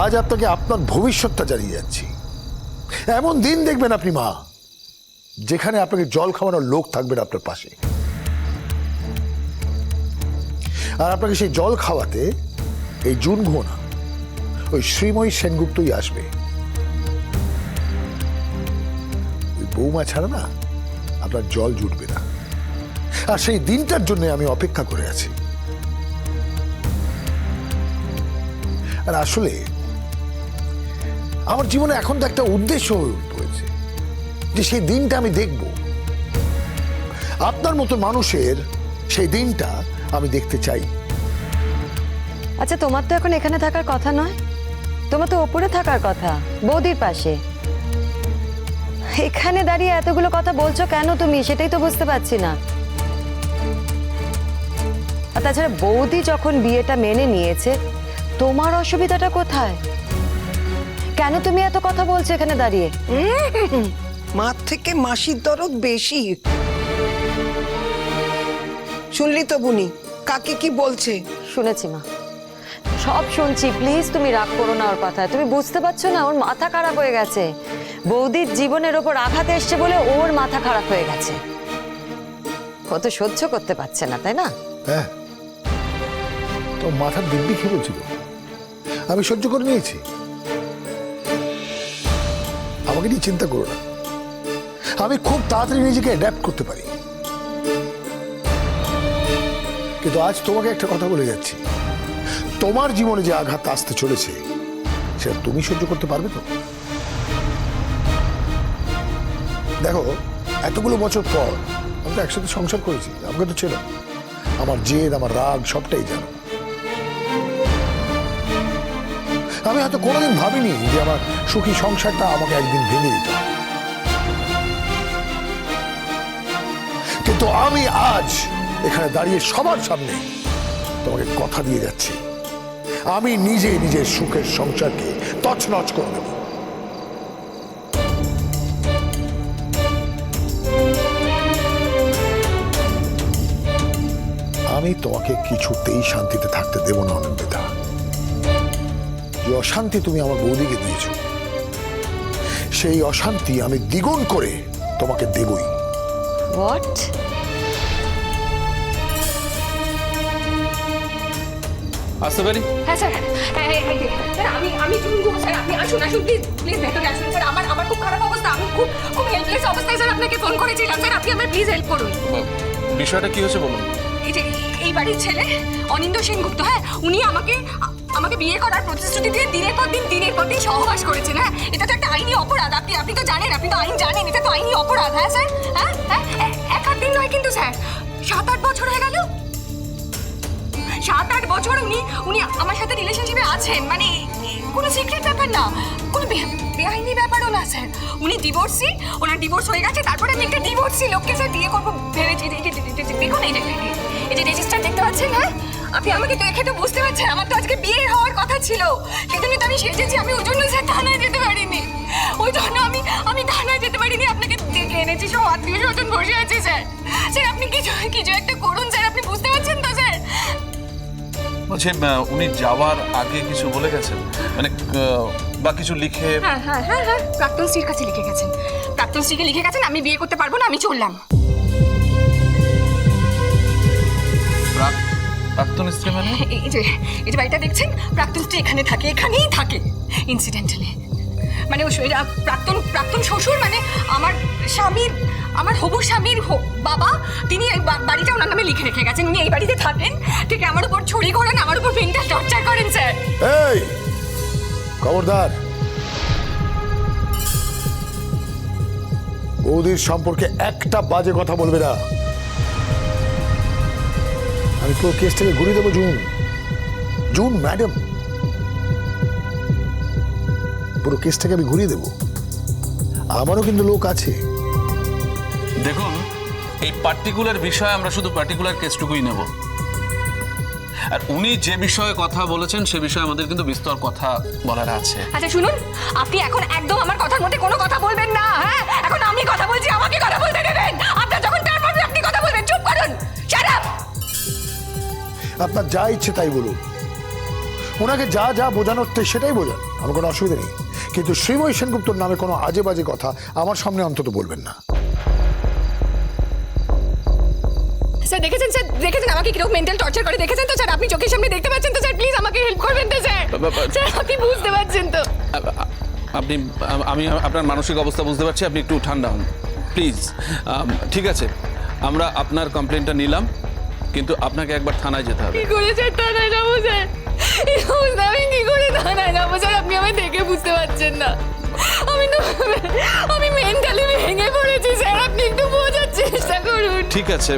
আজ আপনাকে আপনার ভবিষ্যৎটা জানিয়ে যাচ্ছি। এমন দিন দেখবেন আপনি মা, যেখানে আপনাকে জল খাওয়ানোর লোক থাকবে না আপনার পাশে, আর আপনাকে সেই জল খাওয়াতে এই জুন ঘো না, ওই শ্রীময়ী সেনগুপ্তই আসবে। ওই বৌমা ছাড়া না আপনার জল জুটবে না। আর সেই দিনটার জন্য আমি অপেক্ষা করে আছি। আর আসলে আমার জীবনে এখন তো একটা উদ্দেশ্য হয়ে পড়েছে যে সেই দিনটা আমি দেখব। আপনার মতো মানুষের সেই দিনটা আমি দেখতে চাই। আচ্ছা, তোমার তো এখন এখানে থাকার কথা নয়, তোমার তো ওপরে থাকার কথা, বৌদির পাশে। এখানে দাঁড়িয়ে এতগুলো কথা বলছো কেন তুমি, সেটাই তো বুঝতে পারছি না। আর তাছাড়া বৌদি যখন বিয়েটা মেনে নিয়েছে, তোমার অসুবিধাটা কোথায়? কেন তুমি এত কথা বলছো এখানে দাঁড়িয়ে? মার থেকে মাসির দরদ বেশি। শুনলি তো বুনি কাকে কি বলছে? শুনেছি মা, সব শুনছি। প্লিজ তুমি রাগ করো না ওর কথায়। তুমি বুঝতে পারছো না, ওর মাথা খারাপ হয়ে গেছে। বৌদির জীবনের ওপর আঘাত এসছে বলে ওর মাথা খারাপ হয়ে গেছে। ও তো সহ্য করতে পারছে না, তাই না? হ্যাঁ, তো মাথার দিব্যি কি বলছিল, আমি সহ্য করে নিয়েছি। আমাকে নিয়ে চিন্তা করো না, আমি খুব তাড়াতাড়ি নিজেকে অ্যাডাপ্ট করতে পারি। কিন্তু আজ তোমাকে একটা কথা বলে যাচ্ছি, তোমার জীবনে যে আঘাত আসতে চলেছে সেটা তুমি সহ্য করতে পারবে তো? দেখো, এতগুলো বছর পর আমরা একসাথে সংসার করেছি, আমাকে তো ছিল, আমার জেদ, আমার রাগ সবটাই জানো। আমি হয়তো কোনোদিন ভাবিনি যে আমার সুখী সংসারটা আমাকে একদিন ভেঙে দিত। কিন্তু আমি আজ এখানে দাঁড়িয়ে সবার সামনে তোমাকে কথা দিয়ে যাচ্ছি, আমি নিজে নিজের সুখের সংসারকে তছনছ করে দেব। আমি তোমাকে কিছুতেই শান্তিতে থাকতে দেব না অনন্দিতা। যে অশান্তি তুমি আমার বৌদিকে দিয়েছ, সেই অশান্তি আমি দ্বিগুণ করে তোমাকে দেবই। হোয়াট? আসতে পারি? হ্যাঁ স্যার, স্যার আমি শুনবো স্যার, আপনি আসুন প্লিজ প্লিজ ভেতরে আসুন স্যার। আমার খুব খারাপ অবস্থা, আমি খুব হেল্পলেস অবস্থায় স্যার আপনাকে ফোন করেছিলাম স্যার, আপনি আমার প্লিজ হেল্প করুন। বিষয়টা কি হয়েছে বলুন। এই যে এই বাড়ির ছেলে অনিন্দ্য সেনগুপ্ত, হ্যাঁ, উনি আমাকে বিয়ে করার প্রতিশ্রুতি দিয়ে দিনের পর দিন সহবাস করেছেন। হ্যাঁ, এটা তো একটা আইনি অপরাধ, আপনি তো জানেন, আপনি তো আইন জানেন, এটা তো আইনি অপরাধ। হ্যাঁ স্যার, হ্যাঁ হ্যাঁ, এক আধ দিন নয় কিন্তু স্যার, 7-8 বছর হয়ে গেল। 7-8 বছর উনি আমার সাথে রিলেশনশিপে আছেন, মানে কোনো সিক্রেট ব্যাপার না, কোনো বেআইনি ব্যাপারও না স্যার। উনি ডিভোর্সি, ওনার ডিভোর্স হয়ে গেছে, তারপরে আমি একটা ডিভোর্সি লোককে স্যার বিয়ে করবো ভেবেছি। দেখুন এই যে রেজিস্টার দেখতে পাচ্ছেন, হ্যাঁ, আপনি আমাকে দেখে তো বুঝতে পারছেন আমার তো আজকে বিয়ে হওয়ার কথা ছিল, সেজন্য তো আমি সেজেছি। আমি ওই জন্য স্যার থানায় যেতে পারিনি, ওই জন্য আমি থানায় যেতে পারিনি। আপনাকে ডেকে এনেছি, সব আত্মীয় স্বজন বসে আছে স্যার। স্যার আপনি কিছু একটা করুন স্যার, আপনি বুঝতে পারছেন তো স্যার? বলছি, উনি যাওয়ার আগে কিছু বলে গেছেন, মানে বা কিছু লিখে? হ্যাঁ হ্যাঁ হ্যাঁ হ্যাঁ, প্রাক্তন স্ত্রীর কাছে লিখে গেছেন, প্রাক্তন স্ত্রীকে লিখে গেছেন আমি বিয়ে করতে পারবো না, আমি চললাম। প্রাক্তন স্ত্রী মানে? এই যে বাড়িটা দেখছেন, প্রাক্তন স্ত্রী এখানেই থাকে ইনসিডেন্টালি। মানে প্রাক্তন শ্বশুর, মানে আমার হবু স্বামীর বাবা, তিনি এই বাড়িটা ওনার নামে লিখে রেখে গেছেন। উনি এই বাড়িতে থাকেন, ঠিক আমার উপর ছড়ি ঘোরান, আমার উপর মেন্টাল টর্চার করেন স্যার। এই খবরদার, বৌদির সম্পর্কে একটা বাজে কথা বলবে না। আমি পুরো কেসটাকে ঘুরিয়ে দেবো। জুন ম্যাডাম, পুরো কেসটাকে আমি ঘুরিয়ে দেবো। আমারও কিন্তু লোক আছে। দেখুন, এই পার্টিকুলার বিষয়ে আমরা শুধু পার্টিকুলার কেসটুকুই নেব, আর উনি যে বিষয়ে কথা বলেছেন সে বিষয়ে আমাদের কিন্তু বিস্তর কথা বলার আছে। আচ্ছা শুনুন, আপনি এখন একদম আমার কথার মধ্যে কোনো কথা বলবেন না। হ্যাঁ, এখন আমি কথা বলছি, আমাকে কথা বলতে দেবেন। আপনার যখন টার্ন হবে আপনি কথা বলবেন, চুপ করুন, শাট আপ। আপনার যা ইচ্ছে তাই বলুন, ওনাকে যা যা বোঝানোর সেটাই বোঝান, আমার কোনো অসুবিধা নেই। কিন্তু শ্রীময়ী সেনগুপ্তর নামে কোনো আজে বাজে কথা আমার সামনে অন্তত বলবেন না। স্যার দেখেছেন আমাকে কিরকম মেন্টাল টর্চার করে দেখেছেন তো স্যার? আপনি চোখের সামনে দেখতে পাচ্ছেন তো স্যার? প্লিজ আমাকে হেল্প করবেন তো স্যার? স্যার আপনি বুঝতে পারছেন তো? আপনি আমি আপনার মানসিক অবস্থা বুঝতে পারছি, আপনি একটু ঠান্ডা হন প্লিজ। ঠিক আছে, আমরা আপনার কমপ্লেনটা নিলাম, কিন্তু আপনাকে একবার থানায় যেতে হবে। কি করে স্যার থানায় যাবো স্যার? এই অবস্থা আমি কি করে থানায় যাবো স্যার? আপনি আমায় দেখে বুঝতে পারছেন না? আমি মেন্টালি ভেঙে পড়েছি স্যার, আপনি একটু বোঝার চেষ্টা করুন। ঠিক আছে,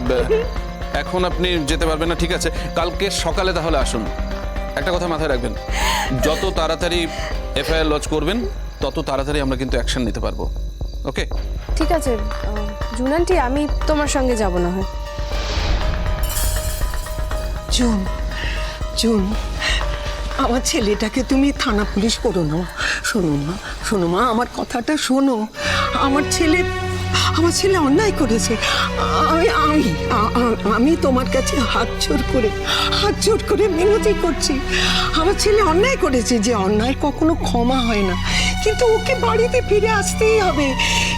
এখন আপনি যেতে পারবেন না, ঠিক আছে, কালকে সকালে তাহলে আসুন। একটা কথা মাথায় রাখবেন, যত তাড়াতাড়ি এফআইআর লজ করবেন তত তাড়াতাড়ি আমরা কিন্তু অ্যাকশন নিতে পারবো। ওকে ঠিক আছে জুন আন্টি, আমি তোমার সঙ্গে যাব না হয়। জুন, জুন, আমার ছেলেটাকে তুমি থানা পুলিশ করো না। শোনো মা, আমার কথাটা শোনো। আমার ছেলে অন্যায় করেছে। আমি তোমার কাছে হাত জোর করে মিনতি করছি। আমার ছেলে অন্যায় করেছে, যে অন্যায় কখনো ক্ষমা হয় না, কিন্তু ওকে বাড়িতে ফিরে আসতেই হবে।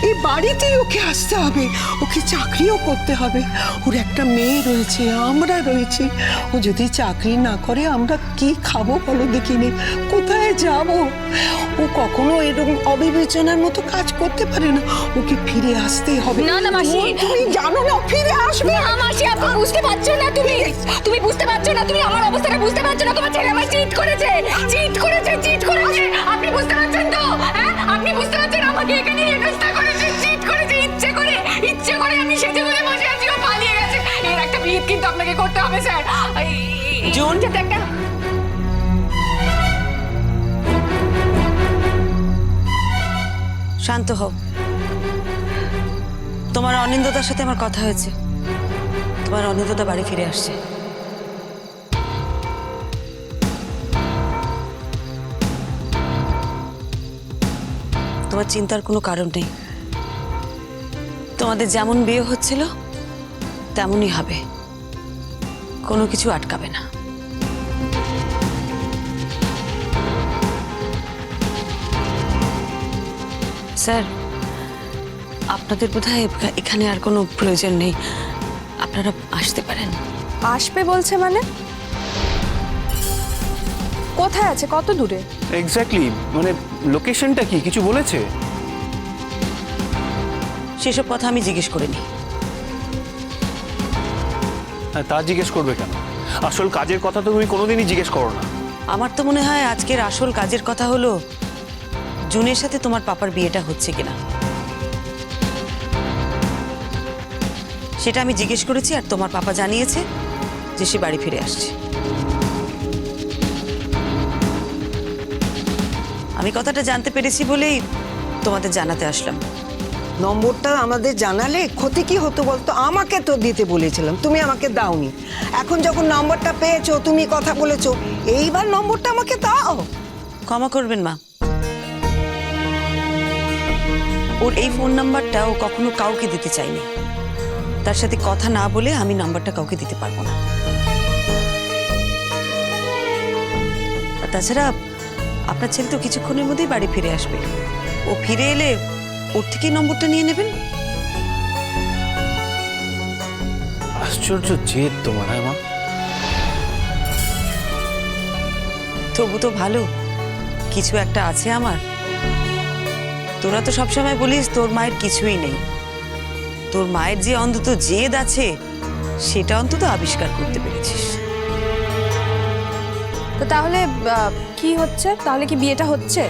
এই বাড়িতেই ওকে আসতে হবে, ওকে চাকরিও করতে হবে। ওর একটা মেয়ে রয়েছে, আমরা রয়েছি। ও যদি চাকরি না করে আমরা কি খাবো বলো দেখিনি? কোথায় যাব? ও কখনো এরকম অবিবেচনার মতো কাজ করতে পারে না। ওকে ফিরে আসতেই হবে। না না মাসি, তুমি জানো না ফিরে আসবে। না মাসি, আপনি বুঝতে পারছো না। তুমি বুঝতে পারছো না, তুমি আমার অবস্থাটা বুঝতে পারছো না। তোমার ছেলে আমায় চিট করেছে। আপনি বুঝতে পারছেন তো? হ্যাঁ, আপনি বুঝতে পারছেন? আমাকে এখানে হেনস্থা করেছে, চিট করেছে, ইচ্ছে করে আমি সেজে গুজে বসে আছি, ও পালিয়ে গেছে। এর একটা বিহিত কিন্তু আপনাকে করতে হবে স্যার। জুন, যাতে একটা শান্ত হও। তোমার অনিন্দতার সাথে আমার কথা হয়েছে, তোমার অনিন্দতা বাড়ি ফিরে আসছে। তোমার চিন্তার কোনো কারণ নেই। তোমাদের যেমন বিয়ে হচ্ছিল তেমনই হবে, কোনো কিছু আটকাবে না। স্যার, আপনাদের বোধহয় এখানে আর কোনো প্রয়োজন নেই, আপনারা আসতে পারেন। আসবে বলছে মানে? কোথায় আছে, কত দূরে? এক্স্যাক্টলি, মানে লোকেশনটা কি কিছু বলেছে? সেসব কথা আমি জিজ্ঞেস করিনি। হ্যাঁ, তা জিজ্ঞেস করবে কেন? আসল কাজের কথা তো তুমি কোনোদিনই জিজ্ঞেস করো না। আমার তো মনে হয় আজকের আসল কাজের কথা হলো জুনের সাথে তোমার পাপার বিয়েটা হচ্ছে কিনা, সেটা আমি জিজ্ঞেস করেছি। আর তোমার পাপা জানিয়েছে যে সে বাড়ি ফিরে আসছে। আমি কথাটা জানতে পেরেছি বলেই তোমাদের জানাতে আসলাম। নম্বরটা আমাদের জানালে ক্ষতি কি হতো বলতো? আমাকে তো দিতে বলেছিলাম, তুমি আমাকে দাওনি। এখন যখন নম্বরটা পেয়েছো, তুমি কথা বলেছো, এইবার নম্বরটা আমাকে দাও। ক্ষমা করবেন মা, ওর এই ফোন নাম্বারটা ও কখনো কাউকে দিতে চায়নি। তার সাথে কথা না বলে আমি নাম্বারটা কাউকে দিতে পারবো না। আর তাছাড়া আপনার ছেলে তো কিছুক্ষণের মধ্যেই বাড়ি ফিরে আসবে। ও ফিরে এলে ওর থেকেই নম্বরটা নিয়ে নেবেন। আশ্চর্য জেদ তোমার, হ্যাঁ মা? তবু তো ভালো কিছু একটা আছে আমার। তোরা তো সবসময় বলিস তোর মায়ের কিছুই নেই, তোর মায়ের যে অন্তত জেদ আছে সেটা অন্তত আবিষ্কার করতে পেরেছিস। তো তাহলে কি হচ্ছে? তাহলে কি বিয়েটা হচ্ছে?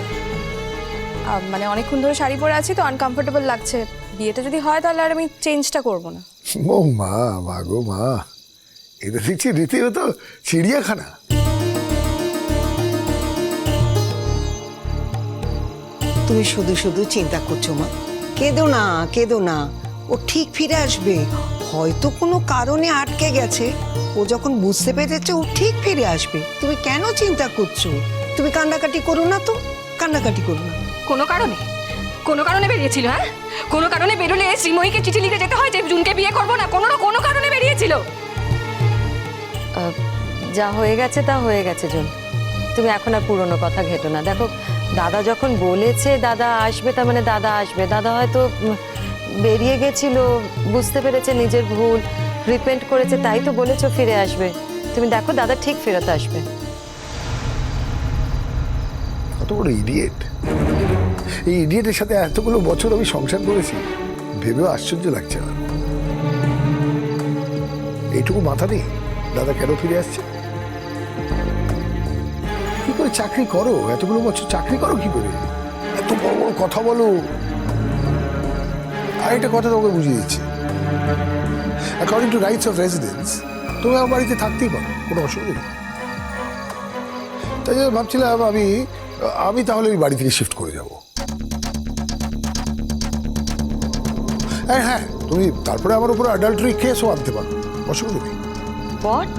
মানে অনেকক্ষণ ধরে শাড়ি পরে আছি তো আনকমফোর্টেবল লাগছে। বিয়েটা যদি হয় তাহলে আর আমি চেঞ্জটা করব না। ও মা, মা গো মা, এটা দেখছি রীতিমতো চিড়িয়াখানা। তুমি শুধু শুধু চিন্তা করছো মা। কেঁদো না, ও ঠিক ফিরে আসবে। হয়তো কোনো কারণে আটকে গেছে, ও যখন বুঝতে পেরেছে ও ঠিক ফিরে আসবে। তুমি কেন চিন্তা করছো? তুমি কান্নাকাটি করো না তো, কান্নাকাটি করো না। কোনো কারণে বেরিয়েছিল? হ্যাঁ, কোনো কারণে বেরোলে শ্রীময়ীকে চিঠি লিখে যেতে হয় যে জুনকে বিয়ে করবো না? কোনো কারণে বেরিয়েছিল? যা হয়ে গেছে তা হয়ে গেছে জুন, তুমি এখন আর পুরনো কথা ঘেটো না। দেখো দাদা যখন বলেছে দাদা আসবে, তার মানে দাদা আসবে। দাদা হয়তো বেরিয়ে গেছিল, বুঝতে পেরেছে নিজের ভুল, রিপেন্ট করেছে, তাই তো বলেছো ফিরে আসবে। তুমি দেখো দাদা ঠিক ফেরত আসবে। কত বড় ইডিয়েট! এই ইডিয়েটের সাথে এতগুলো বছর আমি সংসার করেছি, ভেবেও আশ্চর্য লাগছে আমার। এইটুকু মাথা নেই দাদা কেন ফিরে আসছে? কি করে চাকরি করো, এতগুলো বছর চাকরি করো কি করে? এত বড় বড় কথা বলো। আরেকটা কথা তোমাকে বুঝিয়ে দিচ্ছি, according to rights of residence তুমি আমার বাড়িতে থাকতেই পারো, কোনো অসুবিধা নেই। তাই জন্য ভাবছিলাম আমি তাহলে ওই বাড়ি থেকে শিফট করে যাব। হ্যাঁ, তুমি তারপরে আমার উপর অ্যাডাল্টারি কেসও আনতে পারো, অসুবিধা নেই। হোয়াট?